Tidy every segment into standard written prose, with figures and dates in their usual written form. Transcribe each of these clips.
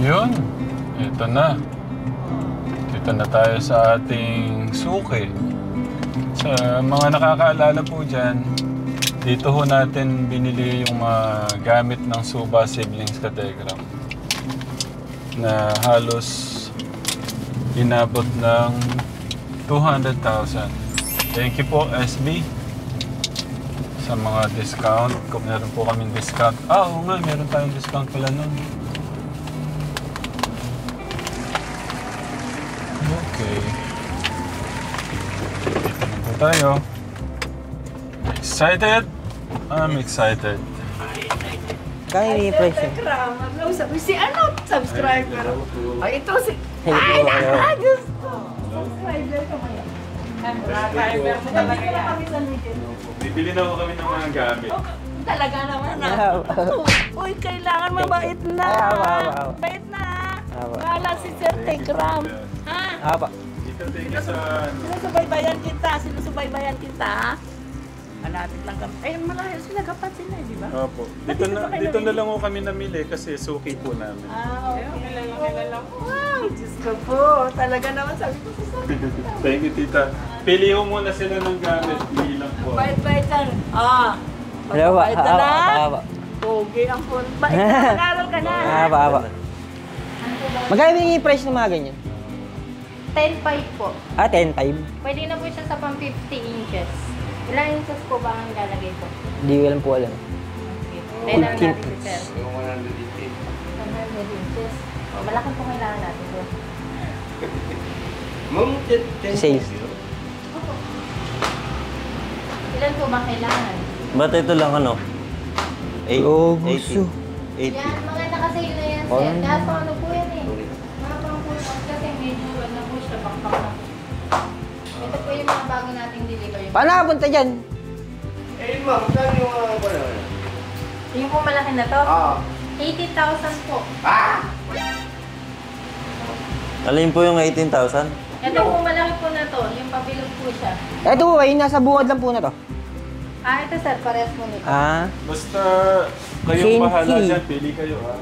Ayun, ito na. Dito na tayo sa ating suki. Sa mga nakakaalala po dyan, dito ho natin binili yung mga gamit ng Suba Siblings Kategram na halos inabot ng 200,000. Thank you po, SB, sa mga discount. Kung meron po kaming discount. Oo nga, meron tayong discount pala nun. Okay. Dito na po tayo. Excited? I'm excited. Kaya yung impression. Si ano? Subscriber. Ay, ito si... Ay, Diyos ko. Subscriber ka maya. Subscriber mo talaga yan. Bibili na ako kami ng mga gamit. Talaga naman na. Uy, kailangan mabait na. Bait na. Wala si Sir Tegram. Ha? Apa. Dito tingin sa... Sinusubaybayan kita. Sinusubaybayan kita. Hanapin lang kami. Ay, malayo sila. Kapat sila, di ba? Opo. Dito na lang ako kami namili kasi suki po namin. Okay. Wow, Diyos ko po. Talaga naman sabi ko sa sabi. Thank you, tita. Pili ho muna sila ng gamit. Pili lang po. Bait-bait lang. Bait ka na. Pogi ang phone. Bait na. Mag-aral ka na. Apa. Magkano yung price ng mga ganyan? 10.5 po. 10.5? Pwede na po siya sa pang 50 inches. Ilang inches po ba ang lalagay po? Hindi ko lang po alam. Okay. 10 ang natin po, sir. 100 inches. Malaki po kailangan natin po. Sales. Ilan po ba kailangan? Ba't ito lang ano? Oh, gusto. 80. Yan, mga nakasale na yan, sir. Kaso ano po yan eh. Mga pang full box kasi medyo ano po siya, bakbak na po. Ito po yung mga bago nating delivery. Paano nakapunta dyan? Ma'am, saan yung Yung po malaki na to? 80,000 po. Alin po yung 18,000? Ito po malaki po na to. Yung pabilog po siya. Ito po, yung nasa bungad lang po na to. Ito sir, parehas mo nito. Basta kayong bahala dyan. Pili kayo, ha?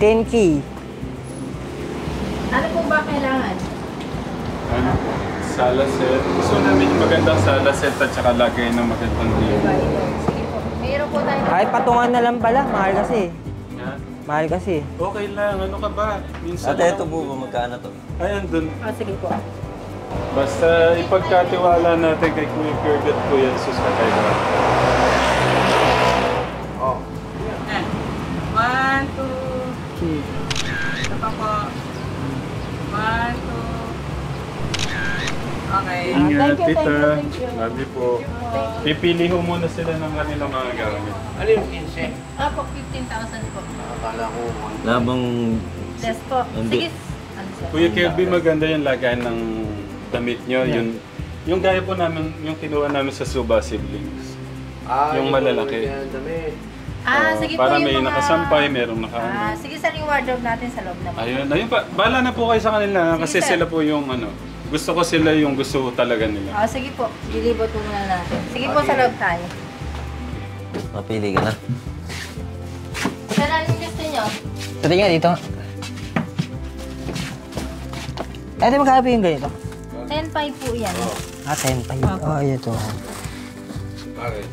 10K. Ano po ba kailangan? Ano po? Sala set. Gusto namin yung magandang sala set at saka lagay ng magandang liyo. Sige po. Mayroon po tayo. Kahit patungan na lang pala, mahal kasi. Yan. Mahal kasi. Okay lang. Ano ka ba? Minsan Ate, ito po magkano to? Ayan dun. Sige po. Basta ipagkatiwala natin kay Kuya Kirk at Kuya Jesus na kayo. Oh. 1, 2. Ito pa po. 1, 2. Okay. Ingat, thank you, tita. thank you. Sabi po. Pipili ho muna sila ng kanilang mga gamit. Ano yung 15? Po, 15,000 po. Akala ko. Labang... Yes po. Hindi. Sige. Ano sir? Kuya Kirby, maganda yung lagayan ng damit nyo. Yung gaya po namin, yung kinuha namin sa Suba Siblings. Yung malalaki. Yan, dami. Sige po Para yung may mga... nakasampay, merong naka... sige sir, yung wardrobe natin sa loob naman. Ayun pa. Bala na po kayo sa kanila kasi Sige, sir. sila po yung ano. Gusto ko sila yung gusto talaga nila. Sige po. Dilibot po muna natin. Sige po, sa loob tayo. Mapili ka na. Sir, ano yung gusto nyo? Ito nga dito. Ito magkano po yung ganito? 10.5 po yan. 10.5. Ayan ito. Bakit?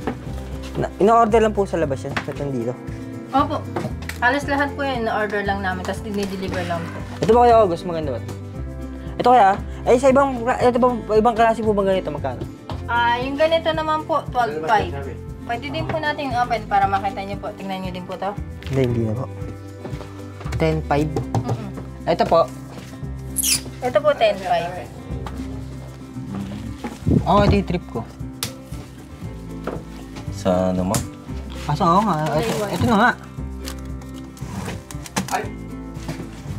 Ino-order lang po sa labas yan. Ito dito. Opo. Halos lahat po yan, na-order lang namin, tapos dinideliver lang po. Ito ba kaya August? Maganda ba? Ito kaya? Sa ibang klase po bang ganito magkano? Yung ganito naman po, 12.5. Pwede din po natin open para makita nyo po. Tingnan nyo din po to. Hindi na po. 10.5. Ito po. Ito po, 10.5. Ito yung trip ko. Sa ano mo? Kaso nga. Ito na nga.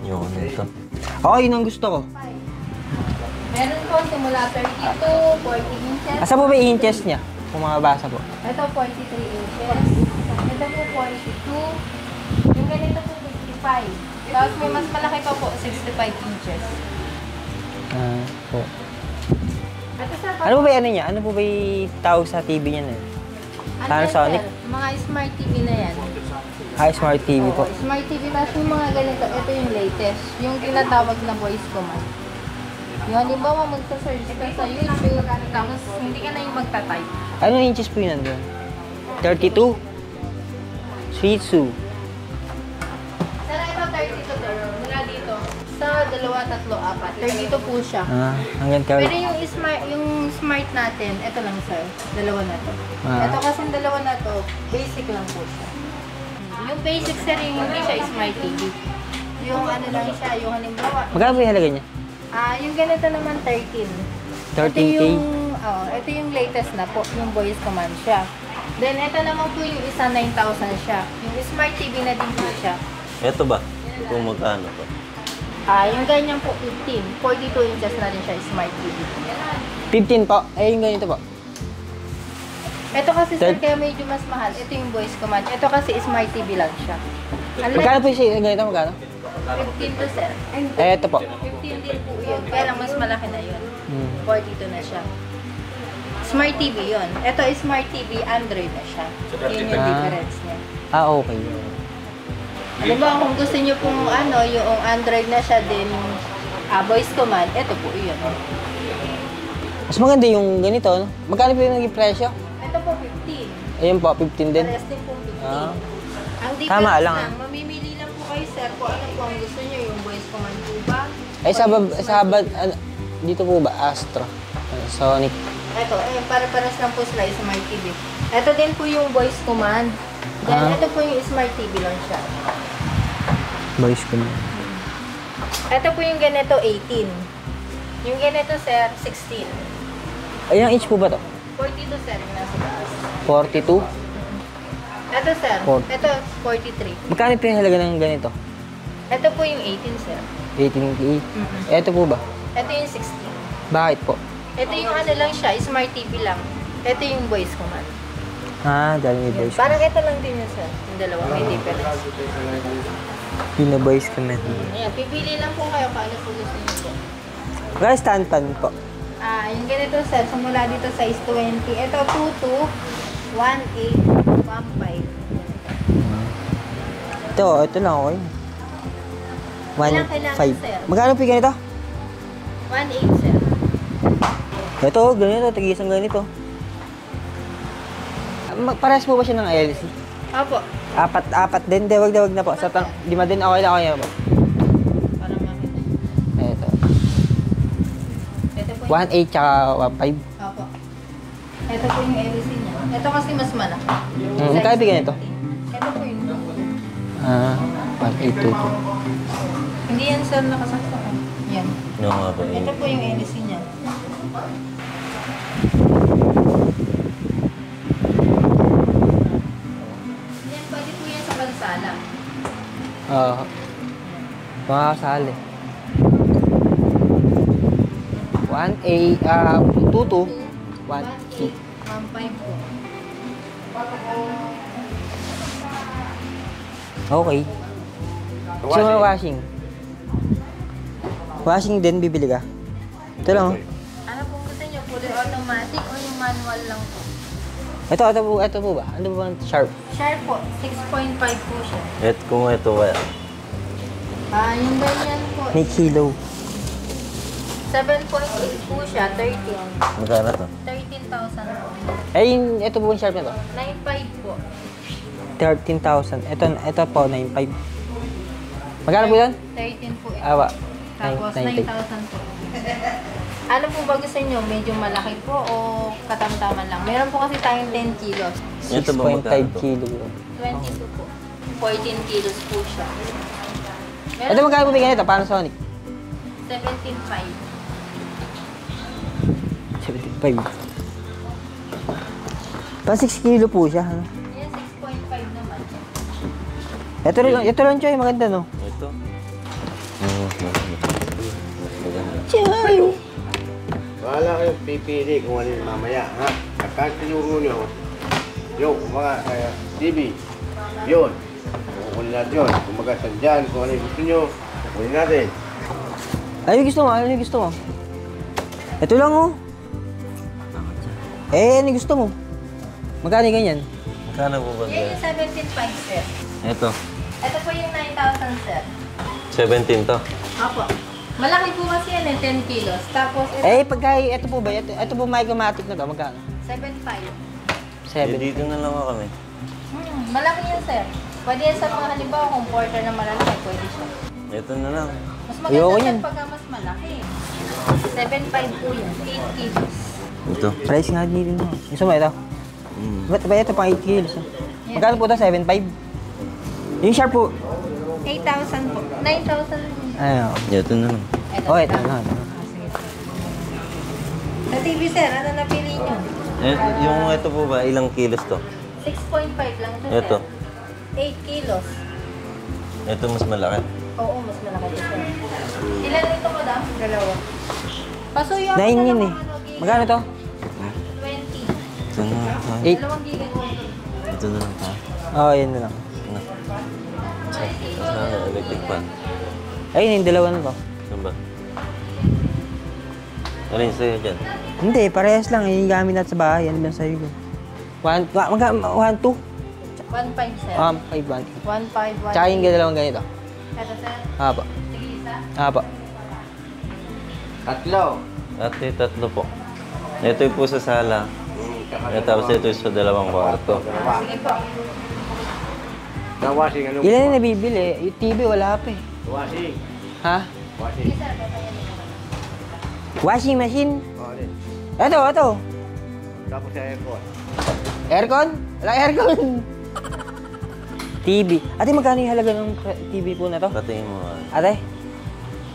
Yun, ito. Yun ang gusto ko. Meron po simula 32, 40 inches. Asa po ba yung inches niya? Kung makabasa po. Ito 43 inches. Ito po 42. Yung ganito po 55. Tapos may mas malaki pa po, 65 inches. Po. Ito sir, Ano po ba yung ano niya? Ano po ba yung tawag sa TV niya na? ano yan, Panasonic? sir? Mga smart TV na yan. Smart TV po. Smart TV, tapos yung mga ganito, ito yung latest. Yung tinatawag na voice command. Yung halimbawa, magsa-search ka sa YouTube, tapos hindi ka na yung magta-type. Anong inches po yun nandun? 32? Shih Tzu. Sana ito 32 to, mula dito. Sa 2, 3, 4. 32 po siya. Hanggang Pero yung smart natin, ito lang sir, dalawa na to. Ito kasi dalawa na to, basic lang po siya. Yung basic sir, yung hindi siya smart TV. Yung ano lang siya, yung halimbawa. Magkano po yung halaga niya? Yung ganito naman 13. 13K? Ito yung latest na po, yung voice command siya. Then ito naman po yung isa 9,000 siya. Yung smart TV na din po siya. Ito ba? Kung magkano pa? Yung ganyan po 15. 42 inches na rin siya, smart TV. 15 po. Yung ganito po. Ito kasi sir, kaya medyo mas mahal. Ito yung voice command. Ito kasi smart TV lang siya. Magkano po yung ganito? Magkano? 15 to sir. Ito po. 15 din po yun. Kaya lang mas malaki na yun. 42 na siya. Smart TV yun. Ito is Smart TV, Android na siya. Yun yung difference niya. Okay. Alam mo, kung gusto niyo pong yung Android na siya din, voice command, ito po yun. Mas maganda yung ganito, no? Magkano po yung naging presyo? Ito po 15. Ayun po, 15 din. Pares din po 15. Ang difference Tama lang, lang, mamimili lang po kayo sir kung ano po ang gusto niyo, yung voice command po ba? Dito po ba? Astro. Sonic. Ito, para-paras lang po sila yung Smart TV. Ito din po yung voice command. Then, ito po yung Smart TV lang siya. Voice ko na. Ito po yung ganito, 18. Yung ganito, sir, 16. Ayun, inch po ba to? 42, sir, yung nasa taas. 42? Ito, sir. 40. Ito, 43. Magkano po yung halaga ng ganito? Ito po yung 18, sir. 18K. Ito po ba? Ito yung 16. Bakit po? Ito yung ano lang siya, Smart TV lang. Ito yung voice command. Dahil may voice. Parang ito lang din yun, sir. Yung dalawa, may difference. Yung voice command. Ayan, pipili lang po kayo kung ano po gusto niyo po. Kaya stand pan po. Yung ganito, sir, simula dito size 20. Ito, 22, 18, 15. Ito lang okay. Kailangan, sir. 1.5. Magkano po yung ganito? 1.8, sir. Ito, ganito. Tigisang ganito. Parehas po ba siya ng LC? Opo. Apat din. Wag na po. Sa 5 din, okay lang na po. Parang makita. Ito. Ito po yung... 1.8 tsaka 1.5. Opo. Ito po yung LC niya. Ito kasi mas malaki. Magkano po ganito? Ito po yung... 1.8 to. Hindi yan, sir, nakasakto. Yan. No, nga ba Ito po yung LC niya. Yan, pwede po yan sa bansala. Mga kasali. 1.8, 2.2, 1.8. 1.5 po. Okay. So, mga washing. Washing din, bibili ka? Ito lang, oh. Ano po gusto niyo? Fully automatic o yung manual lang po? Ito po ba? Ano ba ang sharp? Sharp po. 6.5 po siya. Kung ito kaya. Yung ganyan po. May kilo. 7.8 po siya. 13. Magkano to? 13,000 po. Ito po yung sharp na to. 9.5 po. 13,000. Ito po, 9.5. Magkano po yan? 13 po ito. Awa. Tapos 9.5. 9,000 po. Ano po ba gusto nyo? Medyo malaki po o katamtaman lang? Meron po kasi tayong 10 kilos. Ito ba magkano 6.5 to? kilo. 22 po. 14 kilos po siya. Ito magkano po bigyan ito? Paano Sonic? 17.5. 75. Pa 6 kilo po siya. Ano? Yan, 6.5 naman. Ito lang Choy, maganda no? Ito. Bahala kayong pipili kung ano yung mamaya, ha? Kapag tinuro nyo, yung mga TV, yun. Kukunin natin yun. Kung magasan dyan, kung ano yung gusto nyo, kukunin natin. Ano yung gusto mo? Ano yung gusto mo? Ito lang oh. Ano yung gusto mo? Magkano yung ganyan? Magkano po ba? Yan yung 17.5 sir. Ito. Ito po yung 9,000, sir. 17 to. Opo. Malaki po kasi yan eh, 10 kilos. Tapos ito, Pagka, ito po ba? Ito po Micromatic na to, magkano? 7,500. 7. Dito na lang ako kami. Malaki yan, sir. Pwede yan sa mga halimbawa kung porter na malalaki, pwede siya. Ito na lang. Mas Ayoko maganda yan. sir pagka mas malaki. 7,500 po yan, 8 kilos. Ito. Price nga dito mo. Gusto mo ito? Ba't ba ito pang 8 kilos? Magkano po ito? 7.5? Yung sharp po. 8,000 po. 9,000. Ano? Ito na lang. Ito, Oh, sir. ito. Ano? Sige. Sa TV, sir, ano napili nyo? Yung ito po ba, ilang kilos to? 6.5 lang ito, sir. Ito. 8 kilos. Ito mas malaki. Oo, mas malaki ito, sir. Ilan ito, madam? Dalawa. Pasuyo ako 9 yun dalawang eh. ano, gig. Magkano to? 20. Ito na lang. 8. Dalawang gigit po. Ito na lang. Oo, yun na lang. Ano? Saan electric fan? Ayun, yung dalawa na to. Saan ba? Ano yung sa'yo dyan? Hindi, parehas lang. Yung gamit natin sa bahay. Ano ba sa'yo ko? 1, 2? 1.5, sir. 5, 1. 1.5, 1. Tsaka yung dalawang ganito. Ito, sir. Apa. Sige, isa. Apa. Tatlo. At yung tatlo po. Ito yung po sa sala. Tapos ito yung sa dalawang kwarto. Sige po. Sa washing, ano? Ilan yung nabibili? Yung TV wala pa eh. Washing. Ha? Washing. Sige, sir. Papayan mo. Washing machine? Oh, alin. Ito. Tapos sa aircon. Aircon? Wala aircon. TV. Ate, magkano yung halaga ng TV po na to? Patingin mo. Ate?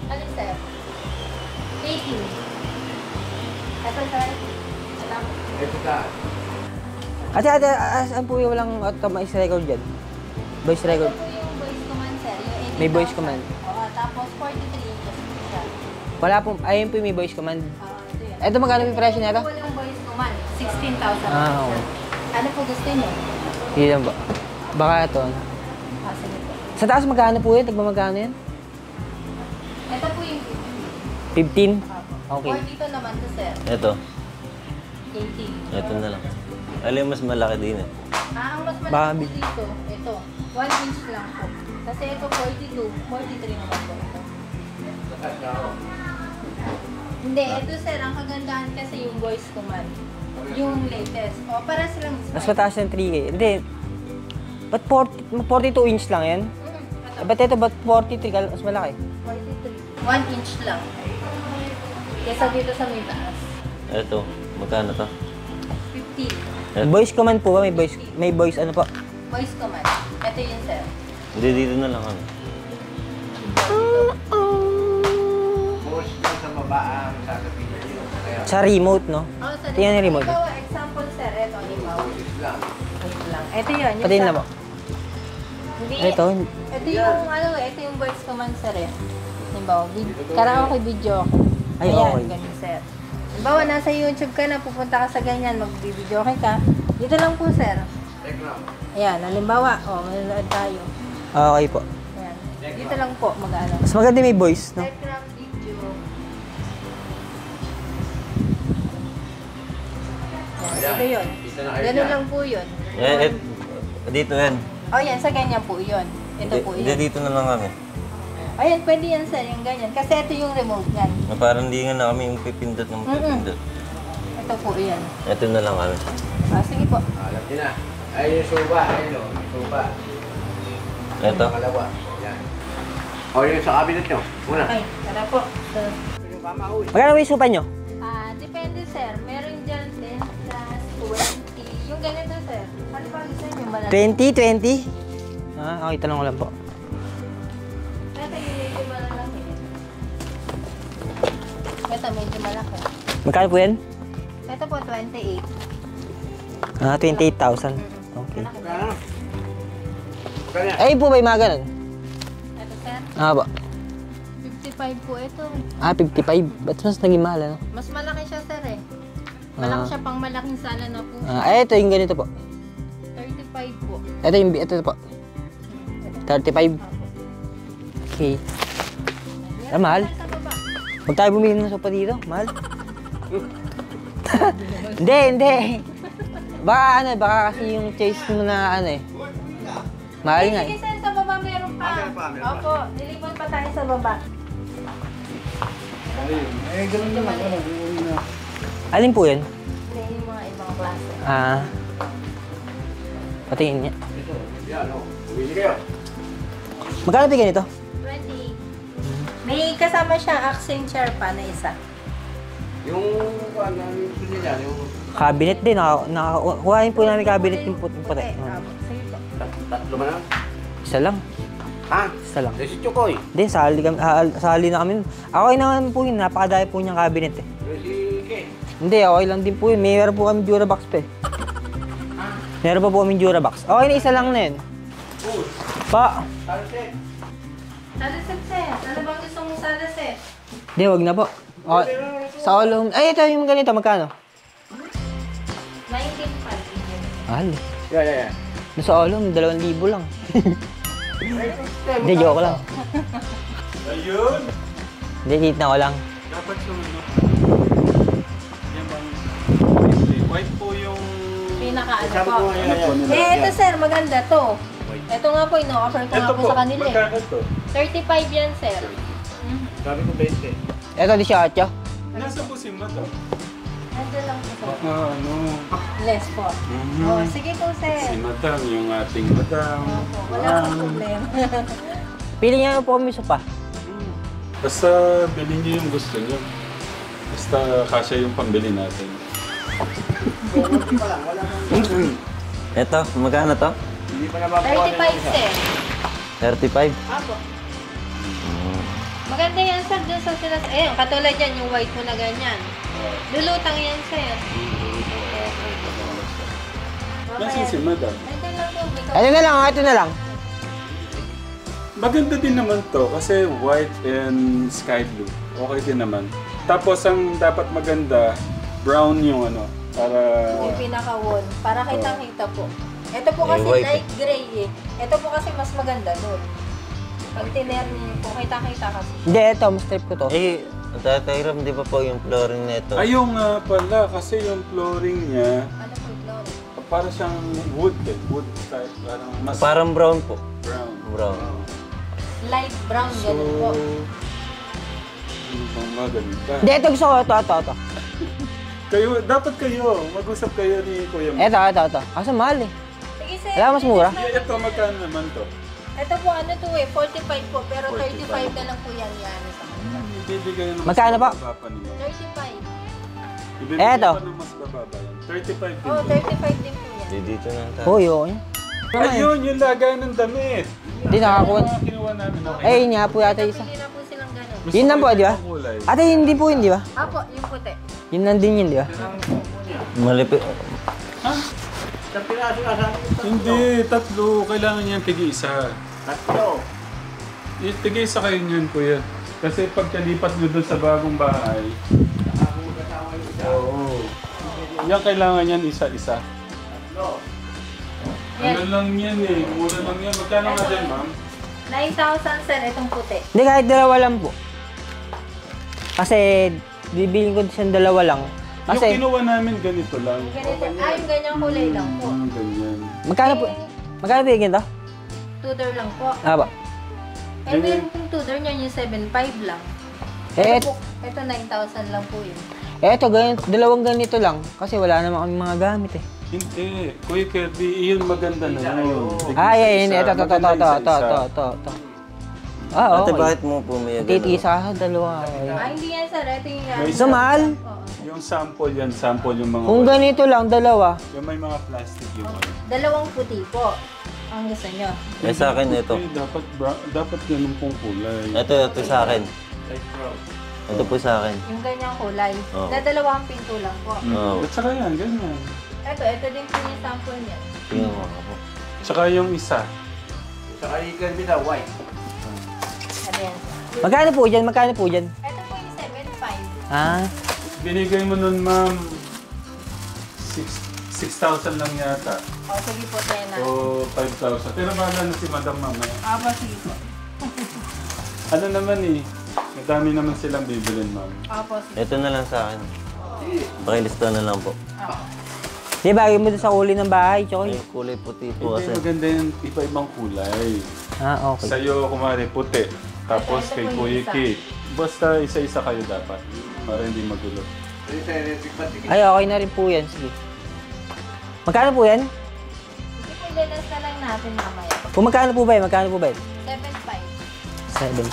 Alin, sir? 18. Ito, sir. Ito. Ito ka. Ate, saan po yung walang automatic record dyan? Voice record? Ito po yung voice command, sir. Yung 18,000. May voice command. Oo, tapos 43 inches po siya. Wala po, ayun po yung may voice command. Ito yan. Ito, magkano yung presyo nito? Ito walang voice command. 16,000. Okay. Ano po gusto niyo? Hindi lang ba? Baka ito. Sige po. Sa taas magkano po yun? Tagba magkano yan? Ito po yung 15? Okay. 42 naman to, sir. Ito. 18. Ito na lang. Alam mas malaki din eh. Ang mas Baka malaki po dito, ito. 1 inch lang po. Kasi ito 42, 43 naman po ito. Hindi, ito sir, ang kagandahan kasi yung voice command. Yung latest. O, para silang Mas mataas ng 3K. Hindi. Ba't 42 inch lang yan? Ito, Ba't ito, ba't 43? Mas malaki. 43. 1 inch lang. Kesa dito sa may taas. Ito. Magkano to? 50. Voice command po ba? May voice ano po? Voice command. Ito yun sir. Hindi, dito na lang kami. Push lang sa baba ang sasabihin nyo. Kaya, Sa remote, no? Oh, sir. Tingnan yung remote. Ikaw, example sir, ito, halimbawa. push lang. Wait lang. Ito yun. yung Patin sa- na po. Hindi. Ito. Ito yung ano, ito yung voice command sir eh. Halimbawa, karaoke video ako. Ay, Ayan, okay. ganun sir. Halimbawa, nasa YouTube ka na, pupunta ka sa ganyan, mag-video ka. Dito lang po sir. Background. Ayan, halimbawa, manonood tayo. Okay po. Ayan. Dito lang po, mag-ano. Mas maganda may voice, no? Background video. Ayan, ito yun. Kita na kayo Ganun dyan. lang po yun. Dito yan. Oh, yan, sa ganyan po yun. Ito po Hindi, yun. dito na lang kami. Ayan, pwede yan sir, yung ganyan. Kasi ito yung remote yan. Na parang hindi nga na kami yung pipindot ng pipindot. Ito po yan. Ito na lang kami. Sige po. Alam niyo na. Ay, yung suba. Ayun o. Yung suba. Ito. Pangalawa. Yan. O, yung sa cabinet nyo. Una. Okay, tara po. So, Yung kamauwi. Magkano may supa nyo? depende sir. Meron dyan 10 plus 20. Yung ganito sir. Ano pa gusto nyo? Malaki. 20? Okay, tanong ko lang po. Ito yung medyo malaki. Ito medyo malaki. Magkano po yan? Ito po 28. 28,000. Okay. Kano? Kanya. Ay po ba yung mga ganun? Ito sir. Ba? 55 po ito. 55. Ba't mas naging mahal, ano? Mas malaki siya sir eh. Malaki siya pang malaking sala na po. Ito yung ganito po. 35 po. Ito po. 35. Okay. Mahal. Sa baba. Huwag tayo bumili ng sopa dito. Mahal. Hindi. Baka kasi yung taste mo na Mahal nga Sige eh. sir, sa baba meron pa. Meron pa. Opo, nilipon pa tayo sa baba. Ganun naman. Alin po yun? Hindi yung mga ibang klase. Ah. Patingin niya. Ito, yan o. Bumili kayo. Magkano bigyan ito? 20. May kasama siya Accenture pa na isa. Yung, ano, yung nila, yung Cabinet din. Kuhain po namin cabinet yung puti. Opo, sige po. tatlo man lang. Isa lang. Ha? Isa lang. Si Chukoy. Hindi, sali na kami. Okay naman po yun. Napakadami po niyang cabinet eh. Si Ken. Hindi, okay lang din po yun. Meron po kami Durabox pa eh. Meron pa po kami Durabox. Okay na, isa lang na yun. Pa. Salset. Salaset sir. Ano bang gusto mong salaset? Hindi, wag na po. Okay. Sa all home. Ay, ito yung ganito. Magkano? 19.5. Mahal eh. Yeah. Nasa all home, 2,000 lang. Hindi, joke lang. Ayun! Hindi, hit na ko lang. Dapat yung ano. Yan bang... White po yung... Pinaka-ano Sabi po. ko ngayon. Ito sir, maganda to. Ito nga po, ino-offer ko nga Ito po po, sa kanila eh. magkano to? 35 yan sir. Sabi ko 20. Ito, 18. Nasa po si Mata. Nandun lang po sir. Baka ano... Less po. Oh, sige po Si sir. Madam, yung ating Madam. Opo, wala pong problema. Pili niya na po kami isa pa. Basta bilhin niyo yung gusto niyo. Basta kasya yung pambili natin. Ito, magkano to? Hindi pa nababawa 35 sir. 35? Apo. Maganda yan sir, dun sa sila. Ayun, katulad yan, yung white mo na ganyan. Lulutang yan sir. Nasaan si Madam? Nandun lang po. Ito na lang, ito na lang. Maganda din naman to kasi white and sky blue. Okay din naman. Tapos ang dapat maganda, brown yung ano. Para... Yung pinaka-wall. Para kitang-kita po. Ito po kasi white. light gray eh. Ito po kasi mas maganda doon. Pag tiner niyo po, kita-kita kasi. Hindi, ito, mas trip ko to. Eh, Tatay Ram, di ba po yung flooring na ito? Ayaw nga pala kasi yung flooring niya, Ano po, Lord? para siyang wood eh. Wood type. Parang mas Parang brown po. brown. Brown. Light brown, ganun po. Ano bang maganda? Hindi, ito gusto ko. Ito. Kayo, dapat kayo. Mag-usap kayo ni Kuya Mo. Ito. Kaso mahal eh. Sige sir. Wala, mas mura. Ito, magkano naman to? Ito po ano to eh, 45 po. Pero 35 na lang po yan yan sa kanila. Ibibigay ng Magkano ba? mas bababa nila. 35. Ibibigay Eto. pa ng mas bababa yan. 35 din. Oh, 35 din po yan. Di dito na tayo. Hoy, okay. Ayun, yung lagay ng damit. Hindi nakakuha. Yung mga kinuha namin, okay. Eh, yun nga po yata isa. Pili na po silang ganun. Gusto Yun lang ko po, yung di ba? kulay. Ate, hindi po yun, di ba? Apo, yung puti. Yun lang din yun, di ba? Malipit. Sa piraso na sabi ko. Hindi, tatlo. Kailangan niyan tig-isa. Tatlo. Tig-isa kayo niyan, kuya. Kasi pagkalipat nyo doon sa bagong bahay, oo. Yan kailangan yan isa-isa. Ano lang yan eh. Mura lang yan. Magkano nga dyan, ma'am? 9,000 sir, itong puti. Hindi, kahit dalawa lang po. Kasi, bibiling ko siyang dalawa lang. Yung Kasi, kinuha namin ganito lang. Ganito. Yung ganyang kulay lang po. Ganyan. magkano bigyan to? Tudor lang po. Ah ba? Ito yung Tudor niya, yung 7,500 lang. Eh, Ito po, ito 9,000 lang po yun. dalawang ganito lang. Kasi wala naman kami mga gamit eh. Hindi. Kuya Kirby, iyon maganda na yun. Ah, yeah, ito. Maganda isa-isa. Ah, Ate, okay. bakit mo pumili? Titisa ka, dalawa. Ah, hindi yan sir. Ito yung May Sa mahal? Oo. Yung sample yan, sample yung mga... Kung ganito lang, dalawa. Yung may mga plastic yung... Dalawang puti po. Ang gusto nyo. Eh, sa akin ito. Eh, dapat ganun pong kulay. Ito sa akin. Ito po sa akin. Yung ganyang kulay. Oo. Na dalawang pinto lang po. Oo. At saka yan, ganyan. Ito din po yung sample niya. Tingnan mo ako. Tsaka yung isa. Saka ikan nila, white. Ano yan? Magkano po dyan? Magkano po dyan? Ito po yung 7,500. Ah, Binigay mo nun, ma'am, 6,000 lang yata. O, sige po, tayo na. O 5,000. Pero bahala na si Madam mamaya. Aba, sige po. Ano naman eh, madami naman silang bibilin, ma'am. Opo, sige. Ito na lang sa akin. Pakilista na lang po. Di, bagay mo doon sa kulay ng bahay, Choy. Yung kulay puti po Hindi, kasi. maganda yung iba-ibang kulay. Ah, okay. Sa'yo, kumari, puti. Tapos Ito kay po yung Kuya isa. Kate. Basta isa-isa kayo dapat. Para hindi magulo. Ay, okay na rin po yan. Sige. Magkano po yan? Hindi po, ilalas na lang natin mamaya. Kung magkano po ba yan? Magkano po ba yan? 7.5.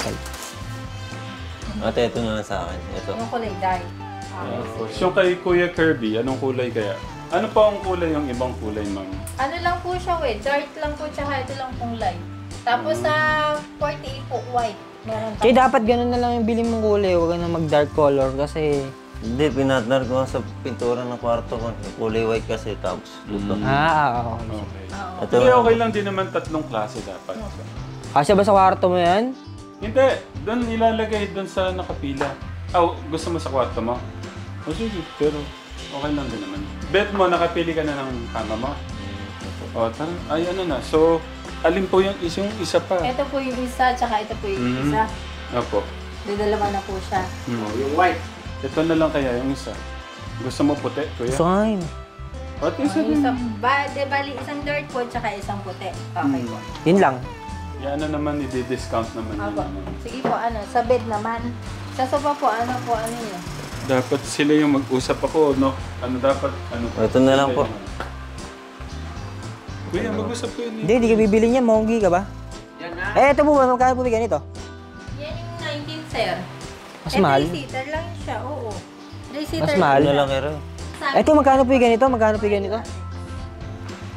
7.5. Ate, ito na lang sa akin. Ito. Yung kulay dark. Tapos yung kay Kuya Kirby, anong kulay kaya? Ano pa ang kulay yung ibang kulay, ma'am? Ano lang po siya, dark lang po, tsaka ito lang pong light. Tapos sa 48 po, white. Meron Kaya dapat ganun na lang yung bilhin mong kulay. Huwag ka na mag-dark color kasi... Hindi, pinatnar ko sa pintura ng kwarto ko. Yung kulay white kasi, tapos luto. Ah, okay. Okay. Ito Hindi, lang. okay lang din naman tatlong klase dapat. Kasya ba sa kwarto mo yan? Hindi, doon ilalagay doon sa nakapila. Gusto mo sa kwarto mo? O sige, pero okay lang din naman. Bet mo, nakapili ka na ng kama mo? O, tara. Ay, ano na. So, alin po yung isa pa? Ito po yung isa, tsaka ito po yung Mhm. isa. Opo. Dalawa na po siya. Yung white. Ito na lang kaya yung isa. Gusto mo puti, kuya? Fine. At isa Yung din. isa, bali, isang dark po, tsaka isang puti. Okay po. Yun lang. Yan na naman, i-discount naman Apo. yun. Sige po, sa bed naman. Sa sofa po, ano yun? Dapat sila yung mag-usap ako, no? Ano dapat? Ano? Ito na lang po. Kuya, mag-usap ko yun. Hindi, di ka bibili niya. Monggi ka ba? Eh, ito po ba? Magkano po ba ganito? Yan yung 19, sir. Mas mahal. 3-seater lang siya, oo. 3-seater Mas mahal. Ito na lang, Hero. Ito, magkano po yung ganito? Magkano po yung ganito?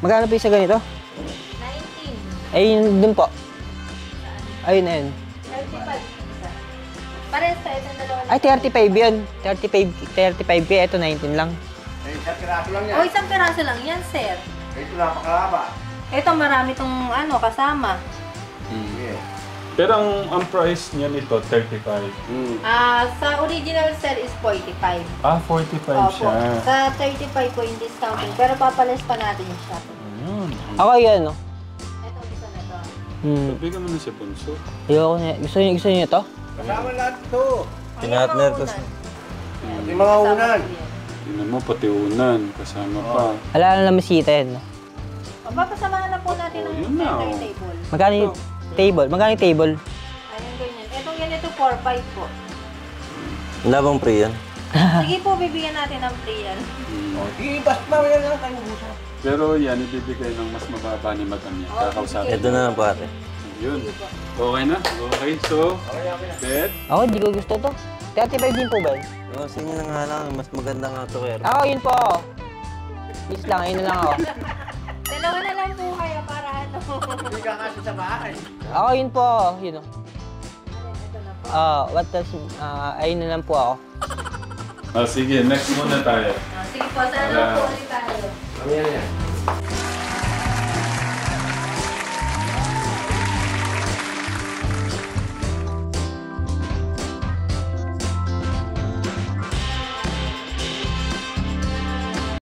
Magkano po yung sa ganito? 19. Ay, yun dun po. Ayun na yun. 35 isa. Pares sa itong dalawa. Ay, 35 yun. 35 kaya ito 19 lang. Eh, isang piraso lang yan. O, isang peraso lang yan, sir. Ito napakalaba. Ito, marami tong kasama. Yeah. Pero ang price niya nito, 35. Sa original, sir, is 45. 45 siya. Sa 35 po yung discounting. Pero papalis pa natin siya. Ako yun, no? Ito, isa na to. Bigyan mo na si Bunso. Ayoko na. Gusto niyo ito? Kasama lahat ito. Pinatnar ko sa... Yung mga unan. Tingnan mo, pati unan. Kasama pa. Wala na lang masita yan. No? Papasamahan na po natin ng yun na, center oh. table. Magkano yung table? Magkano yung table? Ayun, ganyan. Itong ganito, 4-5 po. Wala bang pre yan? Sige po, bibigyan natin ng free yan. Sige, basta mamaya na lang tayo ubusan. Pero yan, ibibigay ng mas mababa ni Madam yan. Kakausapin. Ito na lang po, ate. Yun. Okay na? Okay, so, bed. Ako, di ko gusto to. 35 din po ba yun? Oh, sige na nga lang. Mas maganda nga ito, Hero. Ako, yun po. Please lang, ayun na lang ako. Dalawa na lang po kayo para ano. Hindi ka kasi sa bahay. Ako, yun po. Yun o. Ito na po. What else? Ayun na lang po ako. Sige, next muna tayo. Sige po, sana po ulit tayo. Mamaya na yan.